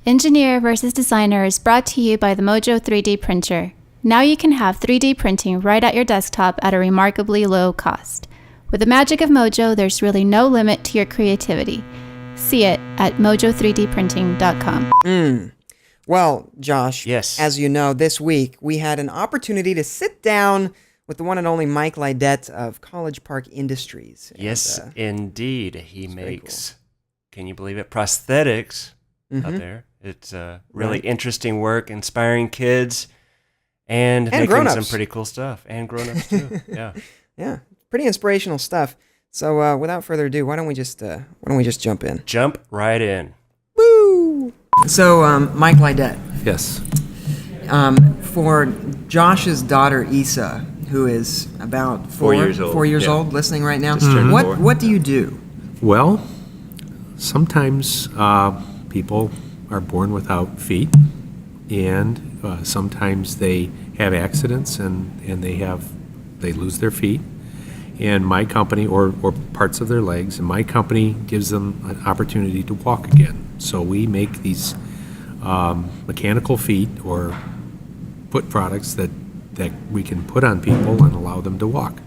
Engineer versus Designer is brought to you by the Mojo 3D printer. Now you can have 3D printing right at your desktop at a remarkably low cost. With the magic of Mojo, there's really no limit to your creativity. See it at mojo3dprinting.com. Well, Josh, yes. As you know, this week we had an opportunity to sit down with the one and only Mike Leydet of College Park Industries. Yes, indeed. He makes, cool. Can you believe it, prosthetics out there. It's really interesting work, inspiring kids, and making grown-ups. Some pretty cool stuff. And grown-ups, too. Yeah. Yeah, pretty inspirational stuff. So without further ado, why don't we just jump in? Jump right in. Woo! So, Mike Leydet. Yes. For Josh's daughter, Isa, who is about 4 years old, listening right now, what do you do? Well, sometimes people are born without feet, and sometimes they have accidents and they lose their feet. And my company, or parts of their legs, and my company gives them an opportunity to walk again. So we make these mechanical feet or foot products that we can put on people and allow them to walk.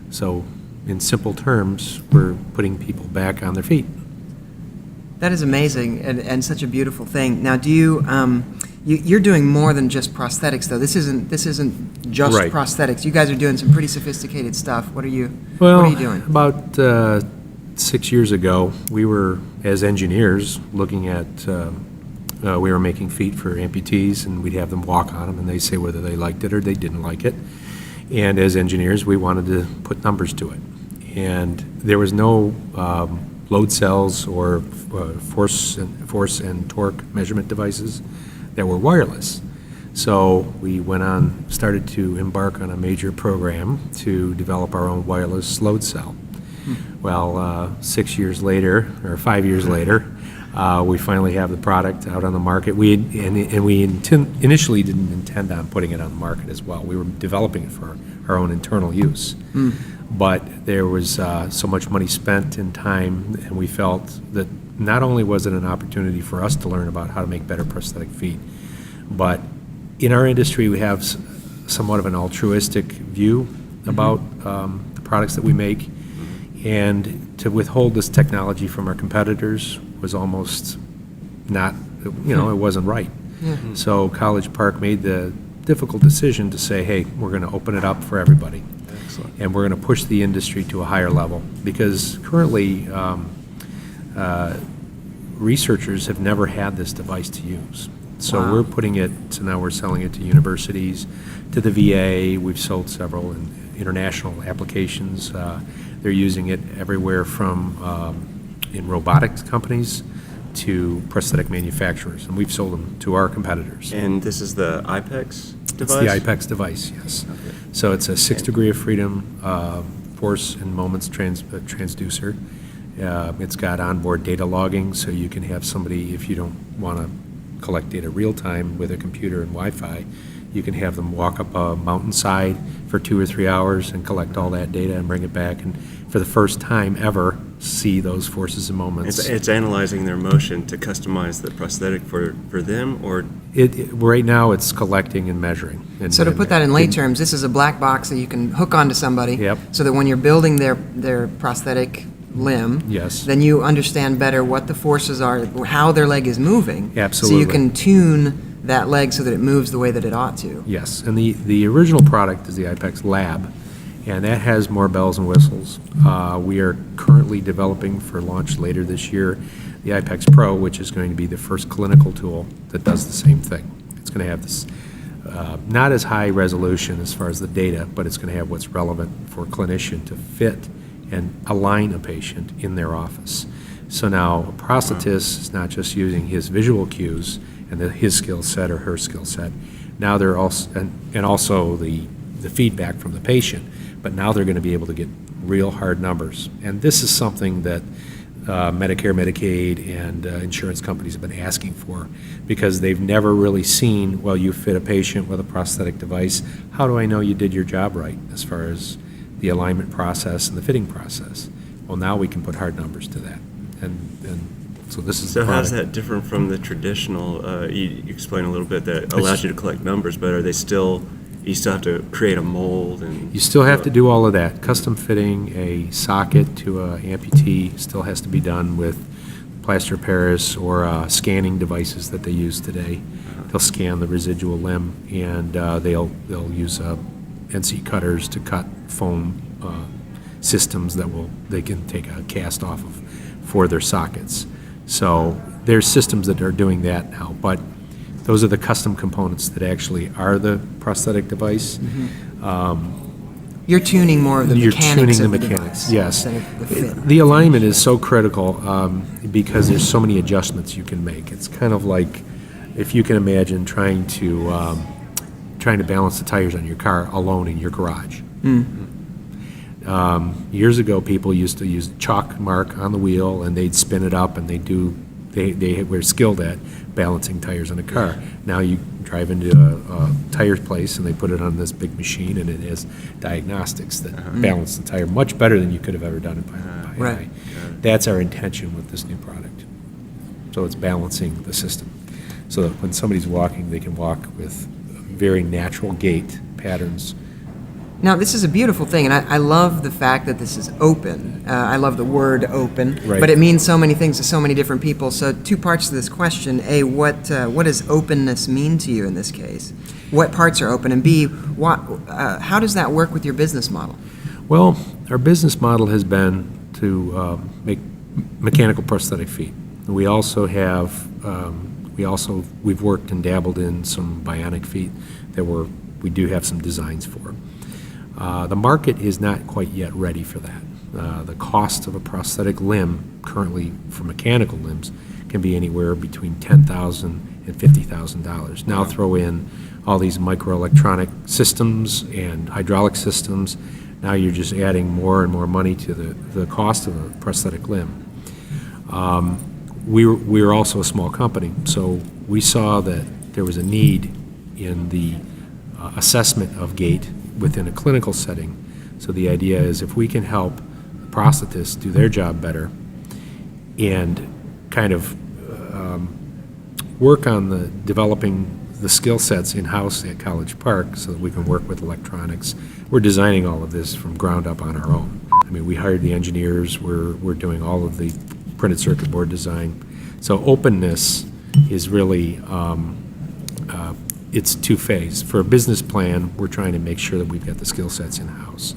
So in simple terms, we're putting people back on their feet. That is amazing and such a beautiful thing. Now, do you you're doing more than just prosthetics, though? This isn't just right. prosthetics. You guys are doing some pretty sophisticated stuff. What are you doing? About 6 years ago, we were, as engineers, looking at we were making feet for amputees, and we'd have them walk on them, and they say whether they liked it or they didn't like it. And as engineers, we wanted to put numbers to it. And there was no load cells or force and torque measurement devices that were wireless. So we started to embark on a major program to develop our own wireless load cell. Well, 6 years later, or 5 years later, we finally have the product out on the market. We initially didn't intend on putting it on the market as well. We were developing it for our own internal use. But there was so much money spent in time, and we felt that not only was it an opportunity for us to learn about how to make better prosthetic feet, but in our industry we have somewhat of an altruistic view about the products that we make, and to withhold this technology from our competitors was almost not, it wasn't right. So College Park made the difficult decision to say, hey, we're going to open it up for everybody. And we're going to push the industry to a higher level, because currently researchers have never had this device to use. So we're putting it, so now we're selling it to universities, to the VA. We've sold several in international applications. They're using it everywhere from in robotics companies to prosthetic manufacturers, and we've sold them to our competitors. And this is the IPEX device? It's the IPEX device, yes. Okay. So it's a 6 degree of freedom force and moments transducer. It's got onboard data logging, so you can have somebody, if you don't want to collect data real time with a computer and Wi-Fi, you can have them walk up a mountainside for 2 or 3 hours and collect all that data and bring it back, and for the first time ever see those forces and moments. It's analyzing their motion to customize the prosthetic for them, or right now it's collecting and measuring. So to put that in lay terms, this is a black box that you can hook onto somebody. Yep. So that when you're building their prosthetic limb, yes, then you understand better what the forces are, how their leg is moving. Absolutely. So you can tune that leg so that it moves the way that it ought to. Yes, and the original product is the IPEX Lab, and that has more bells and whistles. We are currently developing for launch later this year the IPEX Pro, which is going to be the first clinical tool that does the same thing. It's going to have this not as high resolution as far as the data, but it's going to have what's relevant for a clinician to fit and align a patient in their office. So now a prosthetist is not just using his visual cues and his skill set or her skill set. Now they're also, and also the feedback from the patient, but now they're going to be able to get real hard numbers. And this is something that Medicare, Medicaid, and insurance companies have been asking for, because they've never really seen, well, you fit a patient with a prosthetic device. How do I know you did your job right as far as the alignment process and the fitting process? Well, now we can put hard numbers to that. And So this is So the how's product. that different from the traditional? You explained a little bit that allows you to collect numbers, but are they still? You still have to create a mold and. You still have to do all of that. Custom fitting a socket to a amputee still has to be done with plaster of Paris or scanning devices that they use today. They'll scan the residual limb, and they'll use NC cutters to cut foam systems that they can take a cast off of for their sockets. So there's systems that are doing that now, but those are the custom components that actually are the prosthetic device. You're tuning more of the You're mechanics tuning of the the mechanics, device yes. instead of the fit. The alignment is so critical because there's so many adjustments you can make. It's kind of like if you can imagine trying to balance the tires on your car alone in your garage. Years ago, people used to use chalk mark on the wheel, and they'd spin it up, and they were skilled at balancing tires on a car. Now you drive into a tire place, and they put it on this big machine, and it has diagnostics that balance the tire much better than you could have ever done it by Right. eye. That's our intention with this new product. So it's balancing the system, so that when somebody's walking, they can walk with very natural gait patterns. Now, this is a beautiful thing, and I love the fact that this is open. I love the word open, Right. but it means so many things to so many different people. So 2 parts to this question. A, what does openness mean to you in this case? What parts are open? And B, how does that work with your business model? Well, our business model has been to make mechanical prosthetic feet. We also have, we've worked and dabbled in some bionic feet that we do have some designs for. The market is not quite yet ready for that. The cost of a prosthetic limb currently for mechanical limbs can be anywhere between $10,000 and $50,000. Now throw in all these microelectronic systems and hydraulic systems. Now you're just adding more and more money to the cost of a prosthetic limb. We're also a small company, so we saw that there was a need in the assessment of gait within a clinical setting. So the idea is if we can help prosthetists do their job better and kind of work on developing the skill sets in-house at College Park so that we can work with electronics. We're designing all of this from ground up on our own. I mean, we hired the engineers, we're doing all of the printed circuit board design. So openness is really it's two-phase. For a business plan, we're trying to make sure that we've got the skill sets in-house.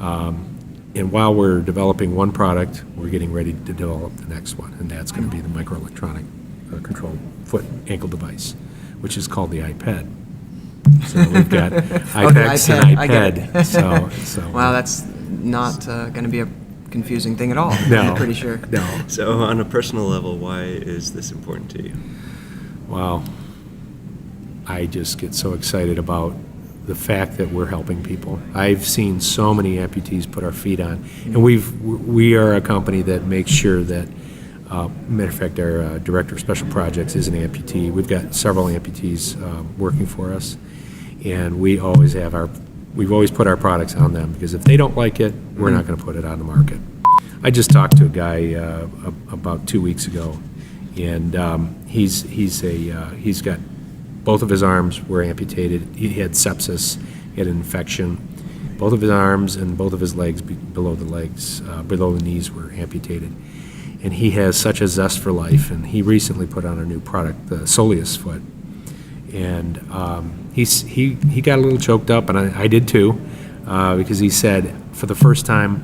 And while we're developing one product, we're getting ready to develop the next one, and that's going to be the microelectronic control foot ankle device, which is called the iPad. So we've got iPads and I get it. iPad. So Wow, that's not going to be a confusing thing at all. No. I'm pretty sure. No. So on a personal level, why is this important to you? Wow. I just get so excited about the fact that we're helping people. I've seen so many amputees put our feet on, and we are a company that makes sure that, matter of fact, our director of special projects is an amputee. We've got several amputees working for us, and we've always put our products on them, because if they don't like it, we're not going to put it on the market. I just talked to a guy about 2 weeks ago, and he's got both of his arms were amputated. He had sepsis, he had an infection. Both of his arms and both of his legs below the knees were amputated. And he has such a zest for life, and he recently put on a new product, the Soleus foot. And he got a little choked up, and I did too, because he said, for the first time,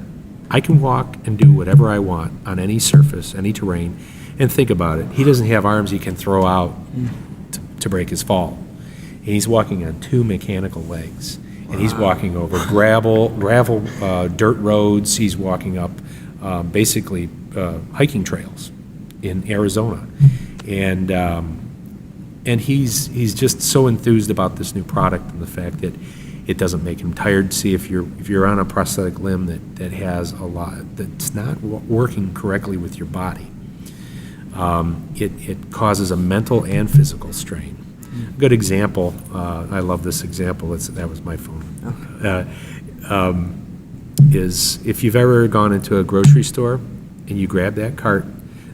I can walk and do whatever I want on any surface, any terrain. And think about it, he doesn't have arms he can throw out to break his fall. And he's walking on 2 mechanical legs, and he's walking over gravel, dirt roads. He's walking up basically hiking trails in Arizona, and he's just so enthused about this new product and the fact that it doesn't make him tired. See, if you're on a prosthetic limb that has a lot that's not working correctly with your body, it causes a mental and physical strain. A good example, I love this example, that was my phone, is if you've ever gone into a grocery store and you grab that cart,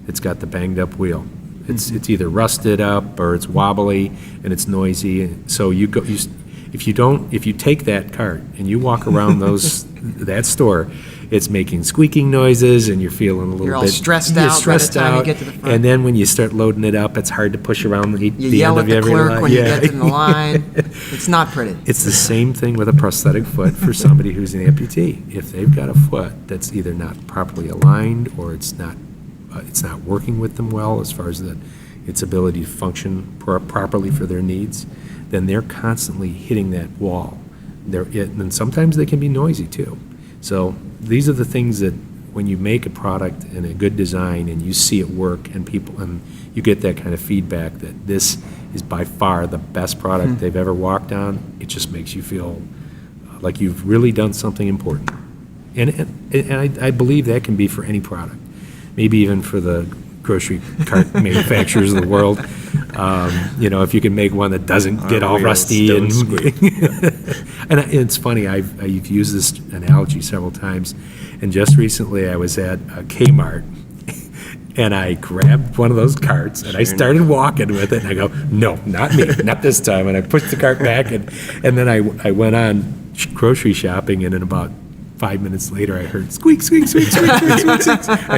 that's got the banged up wheel. It's either rusted up or it's wobbly and it's noisy. So if you take that cart and you walk around that store, it's making squeaking noises and you're feeling a little bit. You're all stressed out by the time you get to the front. And then when you start loading it up, it's hard to push around the You yell at the clerk when you get in the line. It's not pretty. It's the same thing with a prosthetic foot for somebody who's an amputee. If they've got a foot that's either not properly aligned or it's not working with them well as far as its ability to function properly for their needs, then they're constantly hitting that wall. And sometimes they can be noisy too. So these are the things that when you make a product and a good design and you see it work and you get that kind of feedback that this is by far the best product they've ever walked on, it just makes you feel like you've really done something important. And I believe that can be for any product, maybe even for the grocery cart manufacturers of the world. If you can make one that doesn't get all rusty and it's funny, I've used this analogy several times, and just recently I was at a Kmart and I grabbed one of those carts and I started walking with it and I go, no, not me, not this time, and I pushed the cart back and then I went on grocery shopping, and in about 5 minutes later, I heard squeak, squeak, squeak, squeak, squeak, squeak, squeak.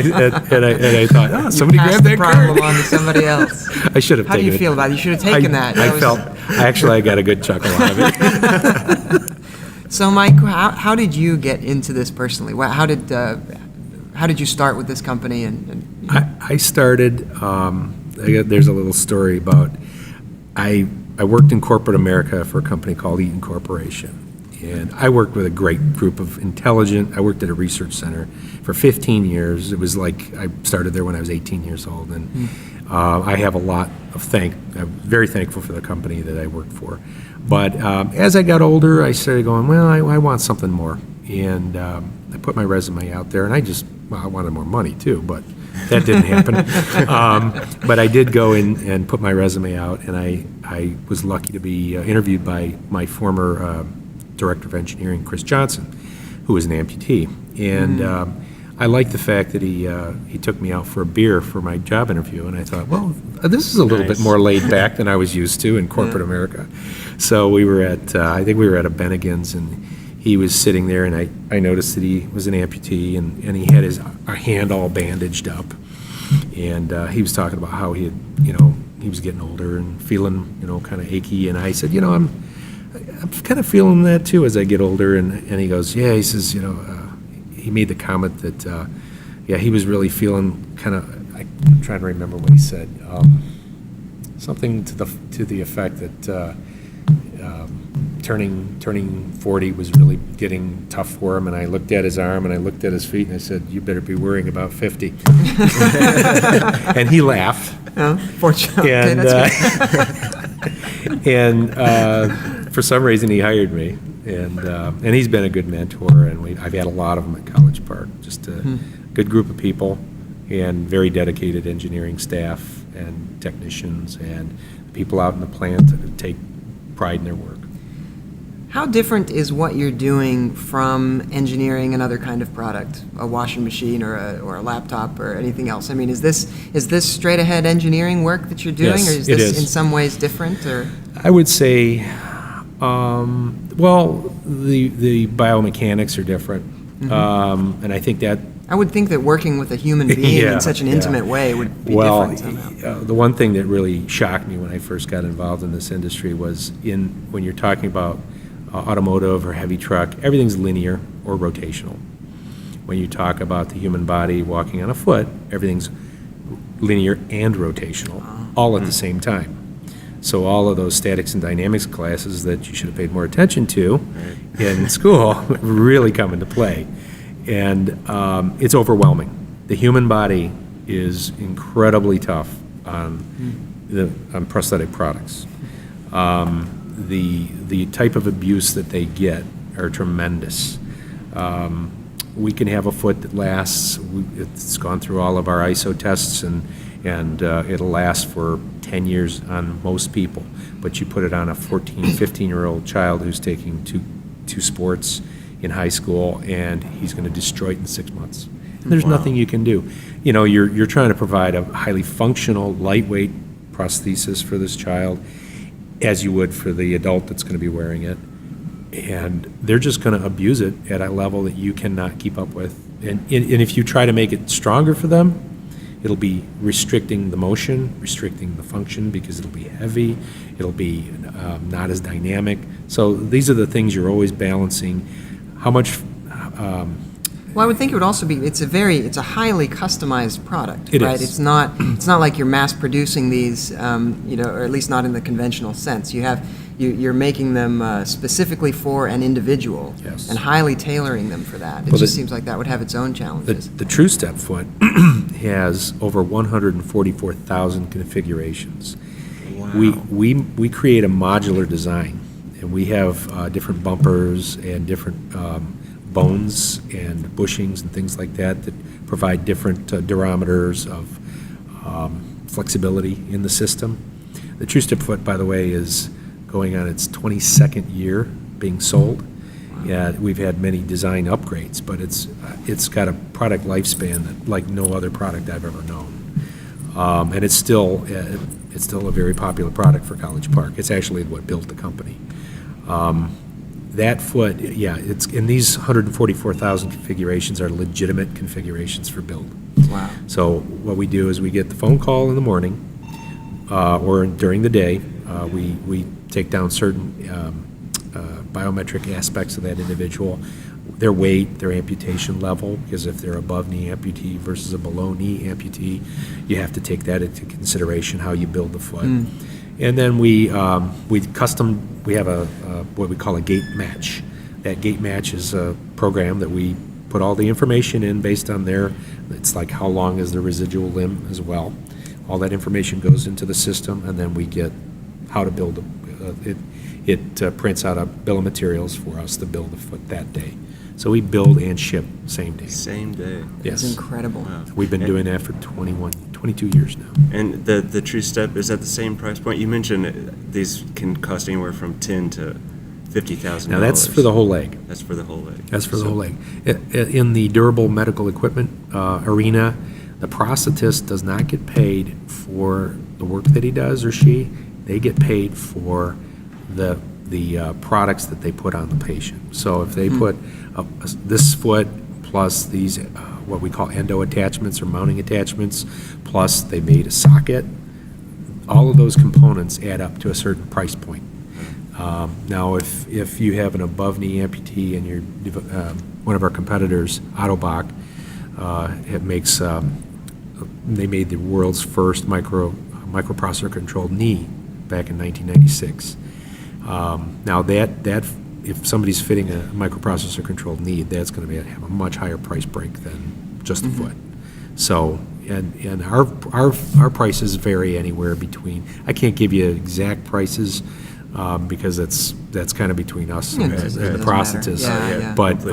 And I thought, oh, somebody grabbed that problem cart. on to somebody else. I should have How taken it. do you feel about it? You should have taken that. I got a good chuckle out of it. So, Mike, how did you get into this personally? How did you start with this company? I started, there's a little story about, I worked in corporate America for a company called Eaton Corporation. And I worked with a great group of I worked at a research center for 15 years. It was like I started there when I was 18 years old. And I have a lot of I'm very thankful for the company that I worked for. But as I got older, I started going, well, I want something more. And I put my resume out there, and I wanted more money too, but that didn't happen. But I did go in and put my resume out, and I was lucky to be interviewed by my former Director of Engineering, Chris Johnson, who was an amputee. And I liked the fact that he took me out for a beer for my job interview, and I thought, well, this is a little bit more laid back than I was used to in corporate America. So we were I think we were at a Bennigan's, and he was sitting there, and I noticed that he was an amputee, and he had his hand all bandaged up. And he was talking about how he was getting older and feeling, kind of achy, and I said, I'm kind of feeling that too as I get older, and he goes, yeah, he says, he made the comment that, he was really feeling kind of, I'm trying to remember what he said, something to the effect that turning 40 was really getting tough for him, and I looked at his arm and I looked at his feet and I said, you better be worrying about 50. And he laughed. Oh, fortunately. And, that's and for some reason he hired me, and he's been a good mentor, and I've had a lot of them at College Park, just a good group of people and very dedicated engineering staff and technicians and people out in the plant that take pride in their work. How different is what you're doing from engineering another kind of product, a washing machine or a laptop or anything else? I mean, is this straight ahead engineering work that you're doing, Yes, or is it this is. in some ways different? Or I would say, the biomechanics are different, and I think that. I would think that working with a human being in such an intimate way would be different somehow. The one thing that really shocked me when I first got involved in this industry was when you're talking about automotive or heavy truck, everything's linear or rotational. When you talk about the human body walking on a foot, everything's linear and rotational, all at the same time. So all of those statics and dynamics classes that you should have paid more attention to in school really come into play. And it's overwhelming. The human body is incredibly tough on prosthetic products. The type of abuse that they get are tremendous. We can have a foot that lasts, it's gone through all of our ISO tests, and it'll last for 10 years on most people. But you put it on a 14, 15-year-old child who's taking two sports in high school, and he's going to destroy it in 6 months. There's nothing you can do. You know, you're trying to provide a highly functional, lightweight prosthesis for this child, as you would for the adult that's going to be wearing it. And they're just going to abuse it at a level that you cannot keep up with. And if you try to make it stronger for them, it'll be restricting the motion, restricting the function, because it'll be heavy, it'll be not as dynamic. So these are the things you're always balancing. How much... Well, I would think it would also be, it's a highly customized product, It right? is. It's not like you're mass producing these, or at least not in the conventional sense. You're making them specifically for an individual, Yes. and highly tailoring them for that. It Well, just the- seems like that would have its own challenges. The True Step foot has over 144,000 configurations. Wow. We create a modular design, and we have different bumpers and different bones and bushings and things like that provide different durometers of flexibility in the system. The True Step foot, by the way, is going on its 22nd year being sold. Yeah, we've had many design upgrades, but it's got a product lifespan that like no other product I've ever known, and it's still a very popular product for College Park. It's actually what built the company. That foot, yeah, it's in these 144,000 configurations are legitimate configurations for build. Wow. So what we do is we get the phone call in the morning or during the day. We take down certain biometric aspects of that individual, their weight, their amputation level, because if they're above knee amputee versus a below knee amputee, you have to take that into consideration how you build the foot. And then we have what we call a gait match. That gait match is a program that we put all the information in based on it's like how long is the residual limb as well. All that information goes into the system, and then we get how to build it. It prints out a bill of materials for us to build the foot that day. So we build and ship same day. Same day. It's Yes. incredible. Wow. We've been doing that for 22 years now. And the True Step, is at the same price point? You mentioned these can cost anywhere from $10,000 to $50,000. Now that's for the whole leg. That's for the whole leg. That's for the whole leg. In the durable medical equipment arena, the prosthetist does not get paid for the work that he does or she. They get paid for the products that they put on the patient. So if they put this foot plus these what we call endo attachments or mounting attachments, plus they made a socket, all of those components add up to a certain price point. Now, if you have an above knee amputee and you're one of our competitors, Autobach, it makes they made the world's first microprocessor controlled knee back in 1996. Now that if somebody's fitting a microprocessor controlled knee, that's going to have a much higher price break than just a foot. So and our prices vary anywhere between. I can't give you exact prices because that's kind of between us and the doesn't prosthetist. matter. Yeah. But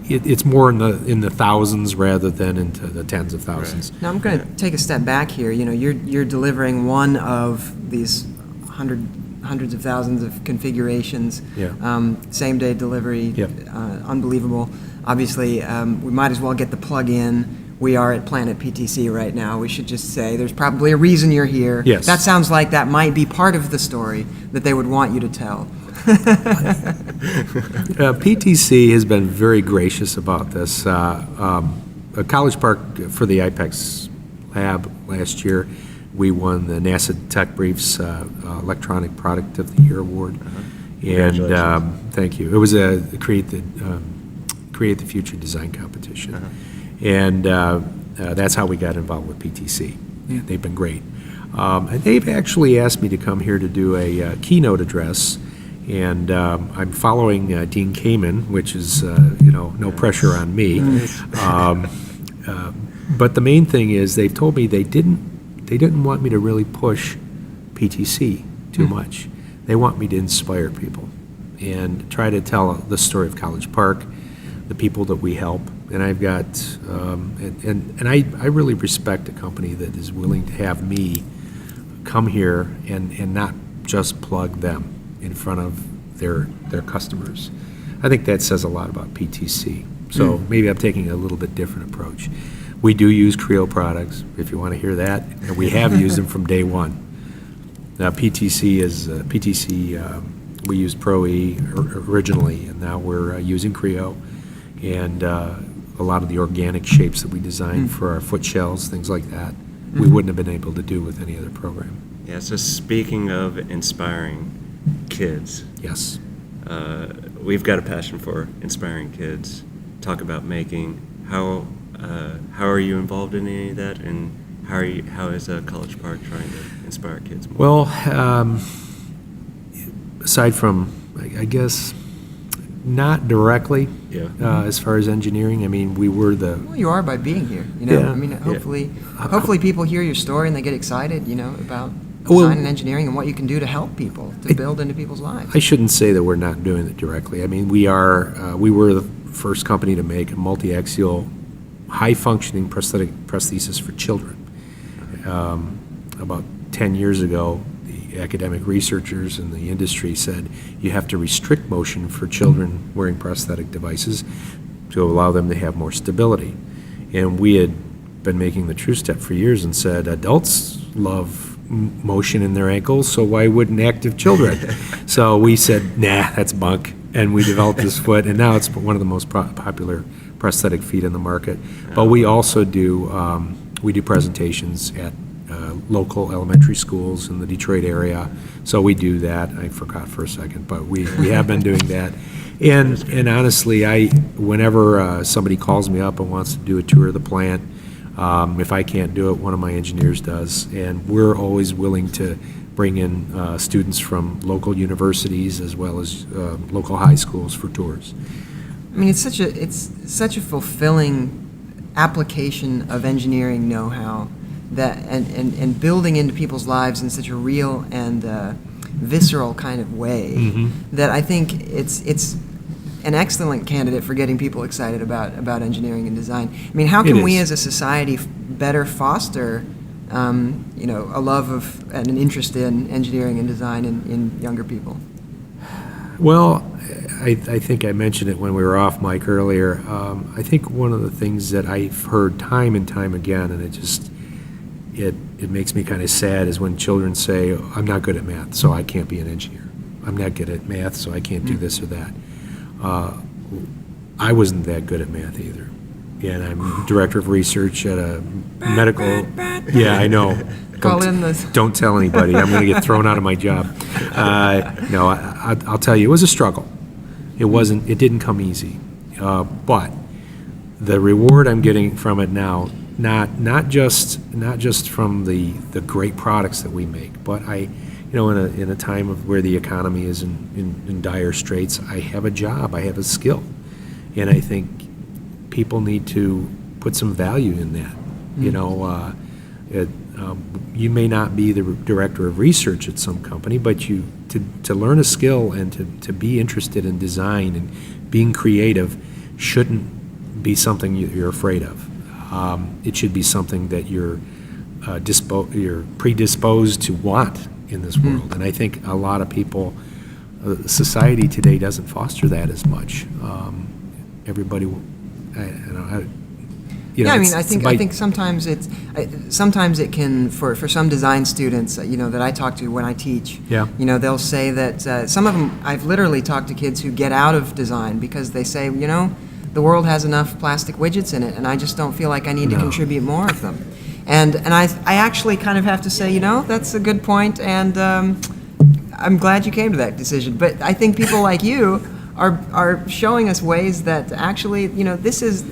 it's more in the thousands rather than into the tens of thousands. Now I'm going to take a step back here. You know, you're delivering one of these hundreds of thousands of configurations. Yeah. Same day delivery. Yep. Unbelievable. Obviously, we might as well get the plug in. We are at PlanetPTC right now. We should just say there's probably a reason you're here. Yes. That sounds like that might be part of the story that they would want you to tell. PTC has been very gracious about this. College Park, for the IPEX lab last year, we won the NASA Tech Briefs Electronic Product of the Year Award. And Congratulations. thank you. It was a Create the Future design competition. And that's how we got involved with PTC. And they've been great. And they've actually asked me to come here to do a keynote address. And I'm following Dean Kamen, which is, no pressure on me. But the main thing is they've told me they didn't want me to really push PTC too much. They want me to inspire people and try to tell the story of College Park, the people that we help. And I've got, and I really respect a company that is willing to have me come here and not just plug them in front of their customers. I think that says a lot about PTC. So maybe I'm taking a little bit different approach. We do use Creo products, if you want to hear that, and we have used them from day one. Now, PTC, we used Pro E originally, and now we're using Creo. And a lot of the organic shapes that we designed for our foot shells, things like that, we wouldn't have been able to do with any other program. Yeah, so speaking of inspiring kids, Yes. we've got a passion for inspiring kids. Talk about making. How are you involved in any of that, and how is College Park trying to inspire kids more? Well, aside from, I guess, not directly as far as engineering. I mean, we were the... Well, you are by being here, you know. Yeah. I mean, hopefully people hear your story and they get excited, you know, about design and engineering and what you can do to help people, to build into people's lives. I shouldn't say that we're not doing it directly. I mean, we were the first company to make a multi-axial, high-functioning prosthesis for children. About 10 years ago, the academic researchers in the industry said you have to restrict motion for children wearing prosthetic devices to allow them to have more stability. And we had been making the true step for years and said adults love motion in their ankles, so why wouldn't active children? So we said, nah, that's bunk. And we developed this foot, and now it's one of the most popular prosthetic feet in the market. But we also do presentations at local elementary schools in the Detroit area. So we do that. I forgot for a second, but we have been doing that. And honestly, whenever somebody calls me up and wants to do a tour of the plant, if I can't do it, one of my engineers does. And we're always willing to bring in students from local universities as well as local high schools for tours. I mean, it's such a fulfilling application of engineering know-how that and building into people's lives in such a real and visceral kind of way that I think it's an excellent candidate for getting people excited about engineering and design. I mean, how can we as a society better foster a love of and an interest in engineering and design in younger people? Well, I think I mentioned it when we were off mic earlier. I think one of the things that I've heard time and time again, and it makes me kind of sad, is when children say, I'm not good at math, so I can't be an engineer. I'm not good at math, so I can't do this or that. I wasn't that good at math either. And I'm director of research at a medical... Yeah, I know. Don't tell anybody. I'm going to get thrown out of my job. No, I'll tell you, it was a struggle. It didn't come easy. But the reward I'm getting from it now, not just from the great products that we make, but in a time of where the economy is in dire straits, I have a job, I have a skill, and I think people need to put some value in that. You may not be the director of research at some company, but to learn a skill and to be interested in design and being creative shouldn't be something you're afraid of. It should be something that you're predisposed to want in this world. And I think a lot of people, society today doesn't foster that as much. Everybody, I think sometimes it can for some design students that I talk to when I teach. Yeah. They'll say that some of them, I've literally talked to kids who get out of design because they say, the world has enough plastic widgets in it, and I just don't feel like I need to contribute more of them. And I actually kind of have to say, that's a good point, and I'm glad you came to that decision. But I think people like you are showing us ways that actually, this is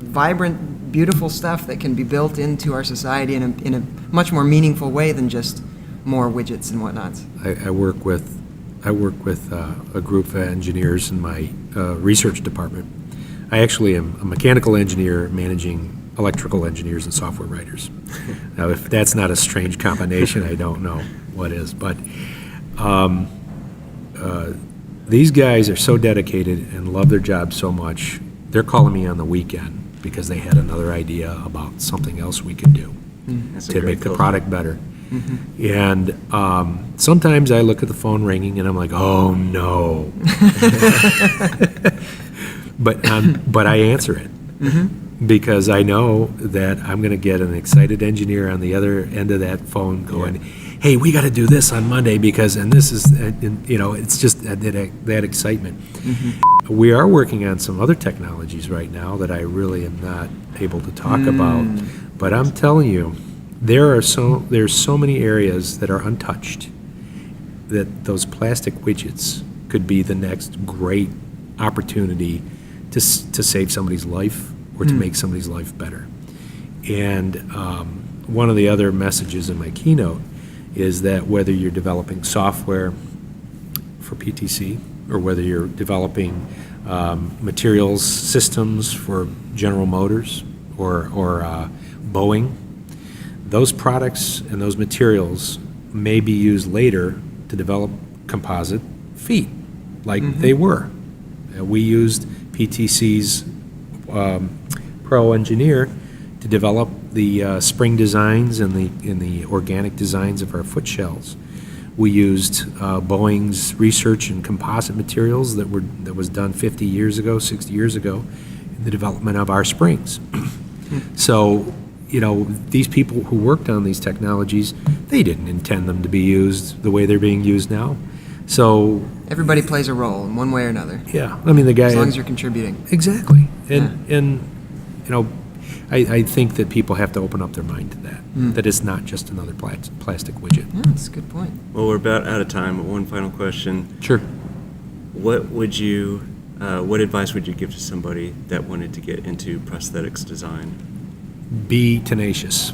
vibrant, beautiful stuff that can be built into our society in a much more meaningful way than just more widgets and whatnots. I work with a group of engineers in my research department. I actually am a mechanical engineer managing electrical engineers and software writers. Now, if that's not a strange combination, I don't know what is. But these guys are so dedicated and love their job so much, they're calling me on the weekend because they had another idea about something else we could do to make the product better. And sometimes I look at the phone ringing and I'm like, oh no. But I answer it. Because I know that I'm going to get an excited engineer on the other end of that phone going, hey, we got to do this on Monday because, and this is, and, you know, it's just that excitement. We are working on some other technologies right now that I really am not able to talk about. But I'm telling you, there's so many areas that are untouched that those plastic widgets could be the next great opportunity to save somebody's life or to make somebody's life better. And one of the other messages in my keynote is that whether you're developing software for PTC or whether you're developing materials systems for General Motors or Boeing, those products and those materials may be used later to develop composite feet like they were. We used PTC's Pro Engineer to develop the spring designs and the organic designs of our foot shells. We used Boeing's research in composite materials that was done 50 years ago, 60 years ago, in the development of our springs. So, you know, these people who worked on these technologies, they didn't intend them to be used the way they're being used now. So everybody plays a role in one way or another. Yeah, I mean the guy. As long as you're contributing. Exactly, and you know, I think that people have to open up their mind to that. That it's not just another plastic widget. Yeah, that's a good point. Well, we're about out of time, but one final question. Sure. What advice would you give to somebody that wanted to get into prosthetics design? Be tenacious.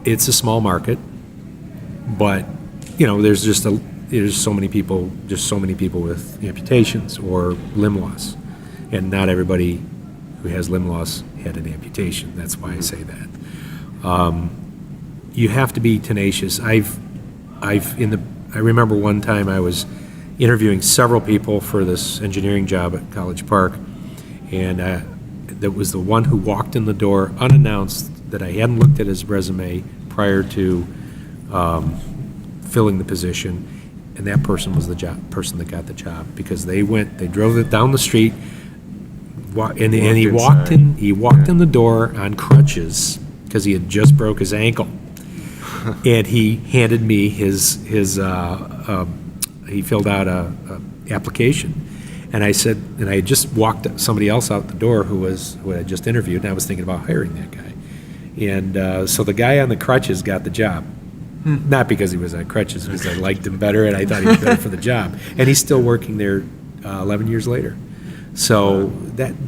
It's a small market, but you know, there's so many people with amputations or limb loss, and not everybody who has limb loss had an amputation. That's why I say that. You have to be tenacious. I remember one time I was interviewing several people for this engineering job at College Park, and that was the one who walked in the door unannounced, that I hadn't looked at his resume prior to filling the position, and that person was the person that got the job, because they drove it down the street, and he walked in the door on crutches because he had just broke his ankle, and he handed me his he filled out a application, and I said, and I had just walked somebody else out the door who I just interviewed, and I was thinking about hiring that guy, and so the guy on the crutches got the job. Not because he was on crutches, because I liked him better and I thought he was better for the job. And he's still working there 11 years later. So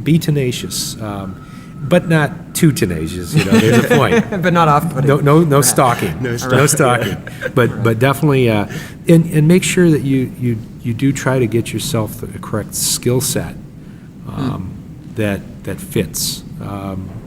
be tenacious, but not too tenacious. You know, there's a point. But not off-putting. No stalking. No stalking. But definitely, and make sure that you do try to get yourself the correct skill set that fits.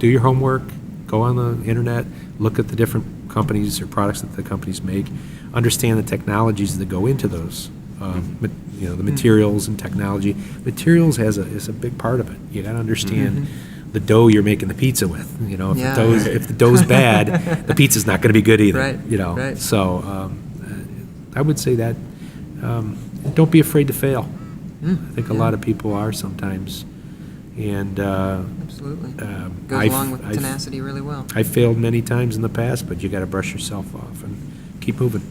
Do your homework. Go on the internet. Look at the different companies or products that the companies make, understand the technologies that go into those, you know, the materials and technology. Materials is a big part of it. You got to understand the dough you're making the pizza with. You know, if the dough's bad, the pizza's not going to be good either. Right. You know, right. So I would say that don't be afraid to fail. I think a lot of people are sometimes. And absolutely goes along with tenacity really well. I failed many times in the past, but you got to brush yourself off and keep moving.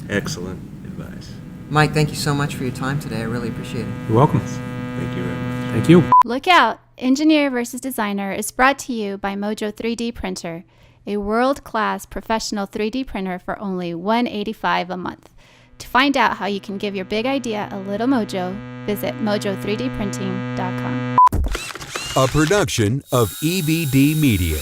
Excellent advice. Mike, thank you so much for your time today. I really appreciate it. You're welcome. Thank you very much. Thank you. Look out! Engineer vs. Designer is brought to you by Mojo 3D Printer, a world-class professional 3D printer for only $185 a month. To find out how you can give your big idea a little mojo, visit mojo3dprinting.com. A production of EVD Media.